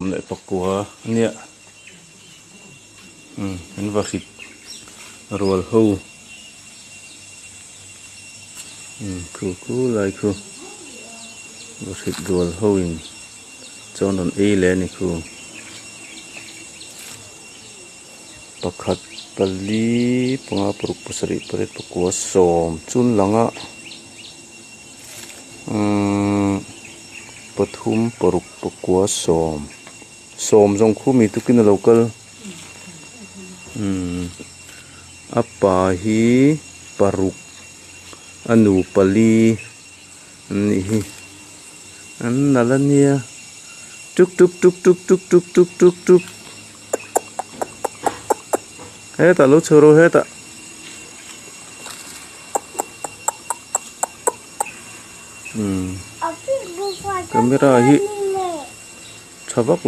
lại pakua nia an vahit rol ho khu lai khu vahit rol ho in chon on e le ni khu pakhat pali panga puruk pasari paret pakua som chun langa pathum paruk pakua som jong khu mi tukin local apa hi paruk anu pali ni hi an nalania tuk heta lo choro heta kamera hi chavak